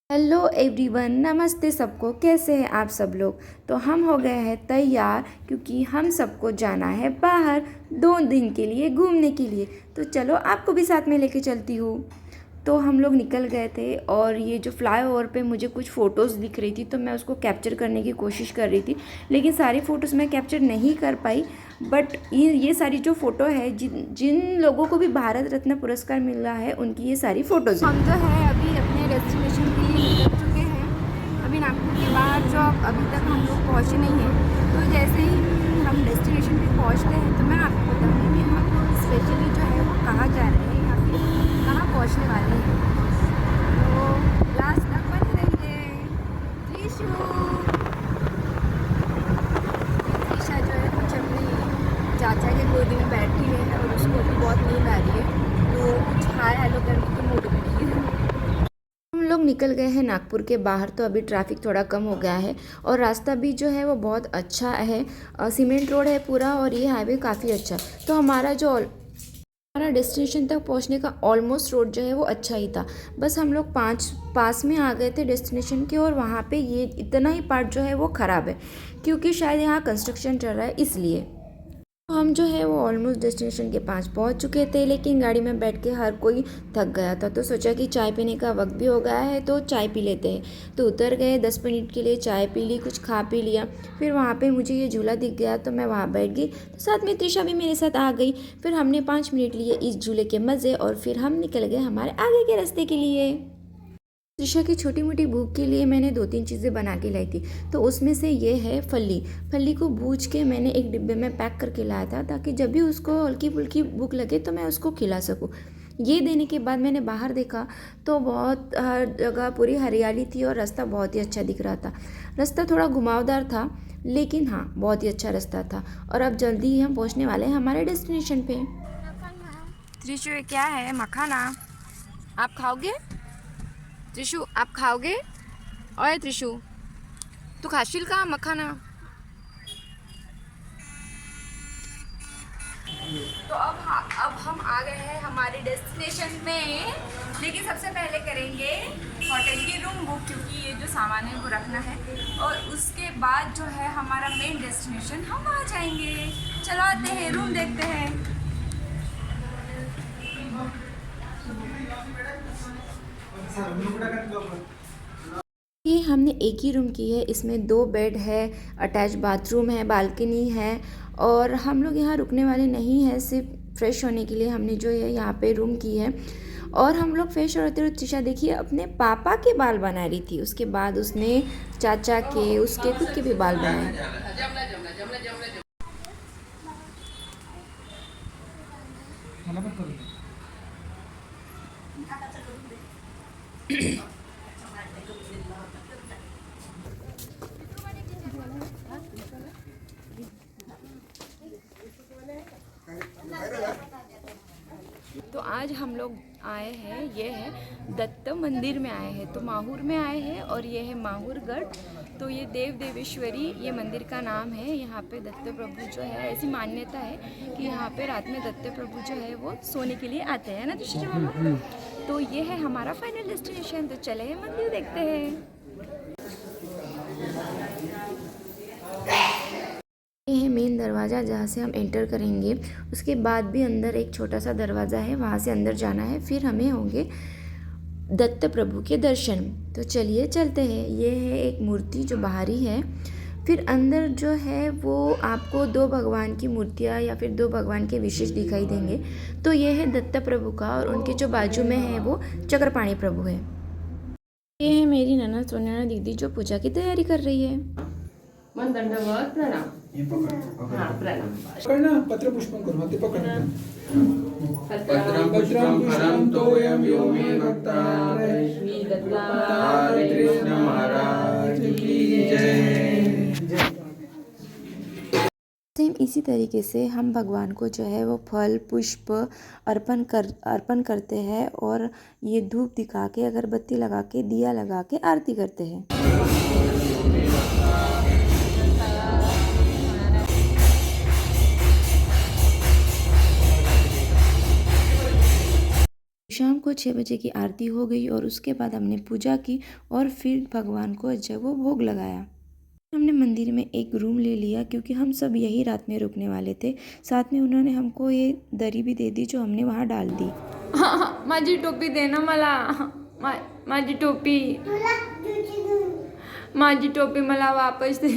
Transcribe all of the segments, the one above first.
Hello everyone, नमस्ते सबको। कैसे हैं आप सब लोग। तो हम हो गए हैं तैयार क्योंकि हम सबको जाना है बाहर 2 दिन के लिए घूमने के लिए। तो चलो आपको भी साथ में लेके चलती हूँ। तो हम लोग निकल गए थे और ये जो फ्लाईओवर पे मुझे कुछ फ़ोटोज़ दिख रही थी तो मैं उसको कैप्चर करने की कोशिश कर रही थी, लेकिन सारी फ़ोटोज़ मैं कैप्चर नहीं कर पाई। बट ये सारी जो फ़ोटो है, जिन जिन लोगों को भी भारत रत्न पुरस्कार मिला है उनकी ये सारी फ़ोटोज़। हम जो है अभी अपने डेस्टिनेशन के लिए निकल चुके हैं। अभी नागपुर के बाहर जो अभी तक हम लोग पहुँचे नहीं हैं। तो जैसे ही हम डेस्टिनेशन पे पहुँचते हैं तो मैं आपको बताऊँगी कि हम लोग स्पेशली जो है वो कहाँ जा रहे हैं या फिर कहाँ पहुँचने वाले हैं। तो लास्ट तक बने रहिए। त्रिशु त्रिशा जो है कुछ अपने चाचा के गोदी में बैठी है और उसको भी बहुत नींद आ रही है, तो कुछ हाय हेलो करने की मूड में नहीं है। हम लोग निकल गए हैं नागपुर के बाहर। तो अभी ट्रैफिक थोड़ा कम हो गया है और रास्ता भी जो है वो बहुत अच्छा है। सीमेंट रोड है पूरा और ये हाईवे काफ़ी अच्छा है। तो हमारा डेस्टिनेशन तक पहुंचने का ऑलमोस्ट रोड जो है वो अच्छा ही था। बस हम लोग पास में आ गए थे डेस्टिनेशन के, और वहाँ पे ये इतना ही पार्ट जो है वो ख़राब है क्योंकि शायद यहाँ कंस्ट्रक्शन चल रहा है इसलिए। हम जो है वो ऑलमोस्ट डेस्टिनेशन के पास पहुंच चुके थे, लेकिन गाड़ी में बैठ के हर कोई थक गया था। तो सोचा कि चाय पीने का वक्त भी हो गया है तो चाय पी लेते हैं। तो उतर गए, 10 मिनट के लिए चाय पी ली, कुछ खा पी लिया। फिर वहाँ पे मुझे ये झूला दिख गया तो मैं वहाँ बैठ गई। तो साथ में त्रिशा भी मेरे साथ आ गई। फिर हमने 5 मिनट लिए इस झूले के मज़े और फिर हम निकल गए हमारे आगे के रास्ते के लिए। त्रिशा की छोटी मोटी भूख के लिए मैंने 2-3 चीज़ें बना के लाई थी। तो उसमें से ये है फली। फली को भूज के मैंने एक डिब्बे में पैक करके लाया था ताकि जब भी उसको हल्की फुल्की भूख लगे तो मैं उसको खिला सकूँ। ये देने के बाद मैंने बाहर देखा तो बहुत हर जगह पूरी हरियाली थी और रास्ता बहुत ही अच्छा दिख रहा था। रास्ता थोड़ा घुमावदार था लेकिन हाँ, बहुत ही अच्छा रास्ता था। और अब जल्दी ही हम पहुँचने वाले हैं हमारे डेस्टिनेशन पे। त्रिशु, ये क्या है? मखाना आप खाओगे? त्रिशु, आप खाओगे? ओए त्रिशु, तू खाशील का मखाना? तो अब हम आ गए हैं हमारे डेस्टिनेशन में, लेकिन सबसे पहले करेंगे होटल की रूम बुक क्योंकि ये जो सामान है वो रखना है, और उसके बाद जो है हमारा मेन डेस्टिनेशन हम वहाँ जाएंगे। चलो आते हैं, रूम देखते हैं। ये हमने एक ही रूम की है, इसमें 2 बेड है, अटैच बाथरूम है, बालकनी है। और हम लोग यहाँ रुकने वाले नहीं हैं, सिर्फ फ्रेश होने के लिए हमने जो है यहाँ पे रूम की है। और हम लोग फ्रेश हो रहे थे। त्रिशा देखिए अपने पापा के बाल बना रही थी, उसके बाद उसने चाचा के, उसके खुद के भी बाल बनाए। तो आज हम लोग आए हैं, ये है दत्त मंदिर में आए हैं, तो माहूर में आए हैं और ये है माहूरगढ़। तो ये देव देवेश्वरी ये मंदिर का नाम है। यहाँ पे दत्त प्रभु जो है, ऐसी मान्यता है कि यहाँ पे रात में दत्त प्रभु जो है वो सोने के लिए आते हैं ना तुषार बाबा। तो ये है हमारा फाइनल डेस्टिनेशन। तो चले मंदिर देखते हैं। ये है मेन दरवाज़ा जहाँ से हम एंटर करेंगे। उसके बाद भी अंदर एक छोटा सा दरवाज़ा है, वहाँ से अंदर जाना है, फिर हमें होंगे दत्त प्रभु के दर्शन। तो चलिए चलते हैं। ये है एक मूर्ति जो बाहरी है। फिर अंदर जो है वो आपको 2 भगवान की मूर्तियाँ या फिर 2 भगवान के विशेष दिखाई देंगे। तो ये है दत्त प्रभु का, और उनके जो बाजू में है वो चक्रपाणी प्रभु है। ये है मेरी ननद सोनिया दीदी जो पूजा की तैयारी कर रही है। मन दंडवत प्रणाम। हाँ, प्रणाम। पकड़ना, पत्र पुष्पम करो, ते पकड़ना। पत्रं पुष्पं तोयं यो मे भक्ताय श्री दत्तात्रेय कृष्ण महाराज की जय। सेम इसी तरीके से हम भगवान को जो है वो फल पुष्प अर्पण करते हैं, और ये धूप दिखा के, अगरबत्ती लगा के, दिया लगा के आरती करते हैं। शाम को 6 बजे की आरती हो गई और उसके बाद हमने पूजा की और फिर भगवान को जब वो भोग लगाया। हमने मंदिर में एक रूम ले लिया क्योंकि हम सब यही रात में रुकने वाले थे। साथ में उन्होंने हमको ये दरी भी दे दी जो हमने वहाँ डाल दी। माझी टोपी देना मला, माझी टोपी, माझी टोपी मला वापस दे।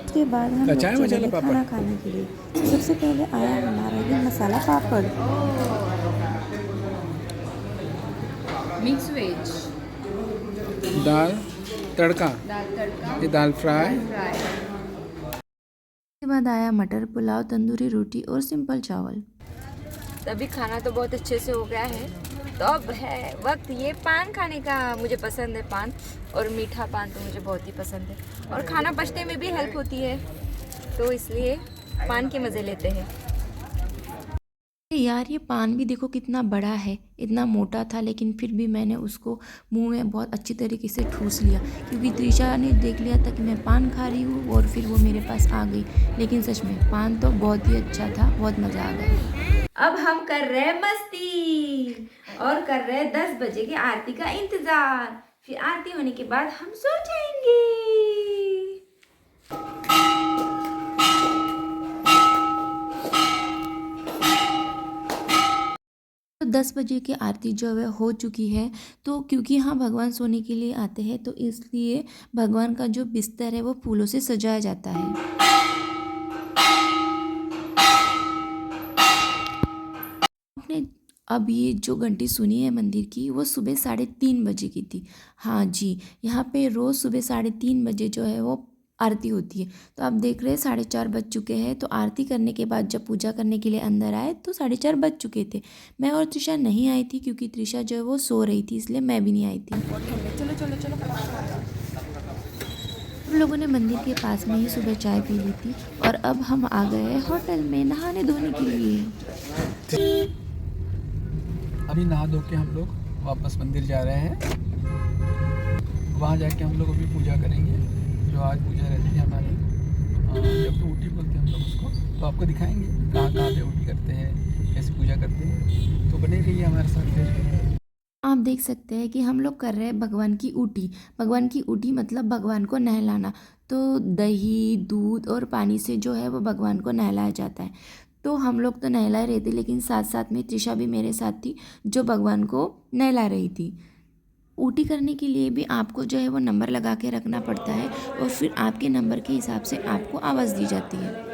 उसके बाद हम लोग चले गए खाना खाने के लिए। सबसे पहले आया हमारा ये मसाला पापड़, मिक्स वेज, दाल तड़का, ये दाल फ्राई। उसके बाद आया मटर पुलाव, तंदूरी रोटी और सिंपल चावल। तभी खाना तो बहुत अच्छे से हो गया है। तो अब है वक्त ये पान खाने का। मुझे पसंद है पान, और मीठा पान तो मुझे बहुत ही पसंद है, और खाना पचने में भी हेल्प होती है, तो इसलिए पान के मज़े लेते हैं। यार ये पान भी देखो कितना बड़ा है, इतना मोटा था, लेकिन फिर भी मैंने उसको मुंह में बहुत अच्छी तरीके से ठूस लिया क्योंकि त्रिशा ने देख लिया था कि मैं पान खा रही हूँ और फिर वो मेरे पास आ गई। लेकिन सच में पान तो बहुत ही अच्छा था, बहुत मज़ा आ गया। अब हम कर रहे हैं मस्ती और कर रहे हैं 10 बजे की आरती का इंतज़ार। फिर आरती होने के बाद हम सो जाएंगे। तो 10 बजे की आरती जो है हो चुकी है। तो क्योंकि हाँ भगवान सोने के लिए आते हैं, तो इसलिए भगवान का जो बिस्तर है वो फूलों से सजाया जाता है। आपने अब ये जो घंटी सुनी है मंदिर की, वो सुबह 3:30 बजे की थी। हाँ जी, यहाँ पे रोज़ सुबह 3:30 बजे जो है वो आरती होती है। तो आप देख रहे हैं 4:30 बज चुके हैं। तो आरती करने के बाद जब पूजा करने के लिए अंदर आए तो 4:30 बज चुके थे। मैं और त्रिशा नहीं आई थी क्योंकि त्रिशा जो है वो सो रही थी, इसलिए मैं भी नहीं आई थी। चलो चलो चलो। हम लोगों ने मंदिर के पास में ही सुबह चाय पी ली थी और अब हम आ गए होटल में नहाने धोने के लिए। अभी नहा धो के हम लोग वापस मंदिर जा रहे हैं। वहाँ जाके हम लोग अभी पूजा करेंगे, जो आज पूजा रहती है हमारी। जब तो ऊटी बोलते हैं हम लोग उसको, तो आपको दिखाएंगे कहाँ कहाँ पे ऊटी करते हैं, कैसे पूजा करते हैं। तो बने रहिए हमारे साथ फिर। आप देख सकते हैं कि हम लोग कर रहे हैं भगवान की ऊटी। भगवान की ऊटी मतलब भगवान को नहलाना। तो दही, दूध और पानी से जो है वो भगवान को नहलाया जाता है। तो हम लोग तो नहला रहे थे, लेकिन साथ साथ में त्रिशा भी मेरे साथ थी जो भगवान को नहला रही थी। ऊटी करने के लिए भी आपको जो है वो नंबर लगा के रखना पड़ता है और फिर आपके नंबर के हिसाब से आपको आवाज़ दी जाती है।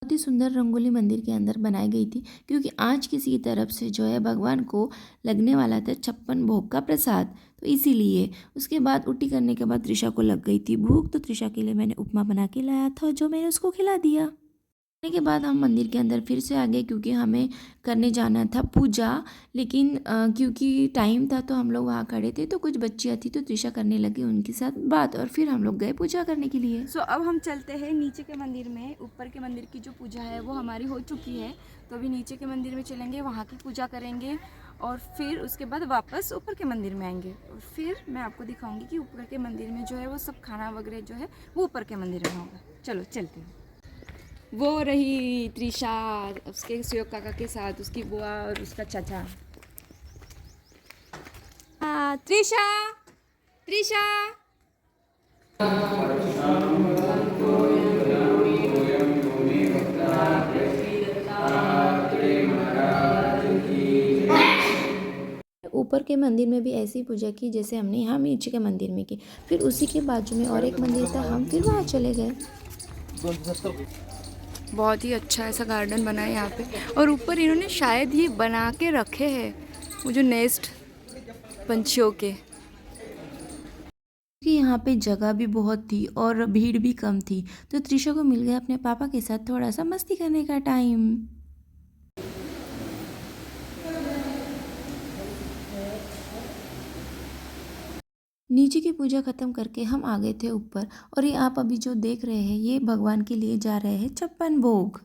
बहुत ही सुंदर रंगोली मंदिर के अंदर बनाई गई थी क्योंकि आज किसी की तरफ से जो है भगवान को लगने वाला था 56 भोग का प्रसाद, तो इसीलिए। उसके बाद ऊटी करने के बाद त्रिशा को लग गई थी भूख, तो त्रिशा के लिए मैंने उपमा बना के लाया था जो मैंने उसको खिला दिया। के बाद हम मंदिर के अंदर फिर से आ गए क्योंकि हमें करने जाना था पूजा। लेकिन क्योंकि टाइम था तो हम लोग वहाँ खड़े थे, तो कुछ बच्चियाँ थी तो त्रिशा करने लगी उनके साथ बात और फिर हम लोग गए पूजा करने के लिए। अब हम चलते हैं नीचे के मंदिर में। ऊपर के मंदिर की जो पूजा है वो हमारी हो चुकी है, तो अभी नीचे के मंदिर में चलेंगे, वहाँ की पूजा करेंगे और फिर उसके बाद वापस ऊपर के मंदिर में आएंगे। और फिर मैं आपको दिखाऊंगी कि ऊपर के मंदिर में जो है वो सब खाना वगैरह जो है वो ऊपर के मंदिर में होगा। चलो चलते हैं। वो रही त्रिशा उसके सुयोग काका के साथ, उसकी बुआ और उसका चाचा। त्रिशा त्रिशा ऊपर के मंदिर में भी ऐसी पूजा की जैसे हमने यहाँ नीचे के मंदिर में की। फिर उसी के बाजू में और एक मंदिर था, हम फिर वहाँ चले गए। बहुत ही अच्छा ऐसा गार्डन बना है यहाँ पे, और ऊपर इन्होंने शायद ये बना के रखे हैं वो जो नेस्ट पंछियों के। कि यहाँ पे जगह भी बहुत थी और भीड़ भी कम थी, तो त्रिशा को मिल गया अपने पापा के साथ थोड़ा सा मस्ती करने का टाइम। नीचे की पूजा ख़त्म करके हम आ गए थे ऊपर, और ये आप अभी जो देख रहे हैं ये भगवान के लिए जा रहे हैं 56 भोग।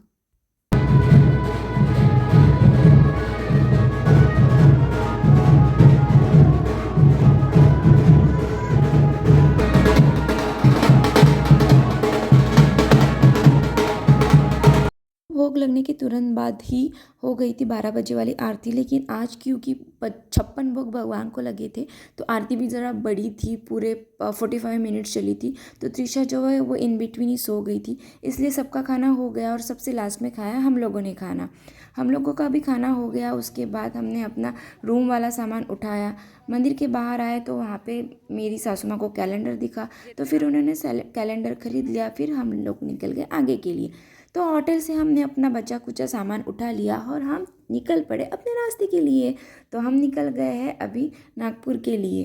भोग लगने के तुरंत बाद ही हो गई थी 12 बजे वाली आरती, लेकिन आज क्योंकि 56 भोग भगवान को लगे थे तो आरती भी ज़रा बड़ी थी, पूरे 45 मिनट्स चली थी। तो त्रिशा जो है वो इन बिटवीन ही सो गई थी, इसलिए सबका खाना हो गया और सबसे लास्ट में खाया हम लोगों ने खाना। हम लोगों का भी खाना हो गया। उसके बाद हमने अपना रूम वाला सामान उठाया, मंदिर के बाहर आए तो वहाँ पे मेरी सासू माँ को कैलेंडर दिखा, तो फिर उन्होंने कैलेंडर खरीद लिया। फिर हम लोग निकल गए आगे के लिए। तो होटल से हमने अपना बचा कुचा सामान उठा लिया और हम निकल पड़े अपने रास्ते के लिए। तो हम निकल गए हैं अभी नागपुर के लिए।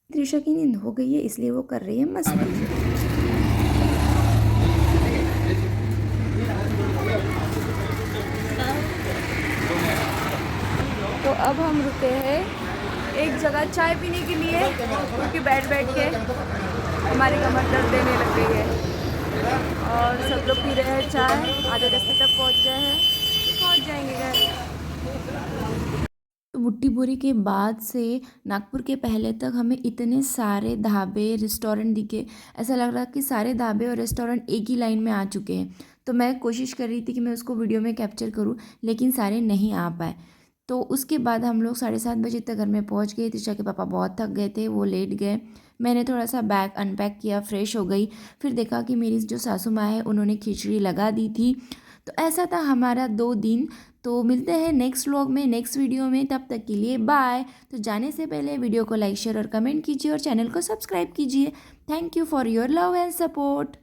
त्रिशा की नींद हो गई है इसलिए वो कर रही है मस्ती। तो अब हम रुके हैं एक जगह चाय पीने के लिए, क्योंकि बैठ के हमारी कमर दर्द देने लग गई है। और सब लोग पी रहे हैं चाय, आधे रास्ते तक पहुंच गए हैं, पहुंच जाएंगे घर। तो बुट्टी बोरी के बाद से नागपुर के पहले तक हमें इतने सारे ढाबे रेस्टोरेंट दिखे, ऐसा लग रहा कि सारे ढाबे और रेस्टोरेंट एक ही लाइन में आ चुके हैं। तो मैं कोशिश कर रही थी कि मैं उसको वीडियो में कैप्चर करूं, लेकिन सारे नहीं आ पाए। तो उसके बाद हम लोग 7:30 बजे तक घर में पहुंच गए। त्रिशा के पापा बहुत थक गए थे, वो लेट गए। मैंने थोड़ा सा बैग अनपैक किया, फ्रेश हो गई। फिर देखा कि मेरी जो सासू माँ है उन्होंने खिचड़ी लगा दी थी। तो ऐसा था हमारा 2 दिन। तो मिलते हैं नेक्स्ट व्लॉग में, नेक्स्ट वीडियो में, तब तक के लिए बाय। तो जाने से पहले वीडियो को लाइक शेयर और कमेंट कीजिए और चैनल को सब्सक्राइब कीजिए। Thank you for your love and support.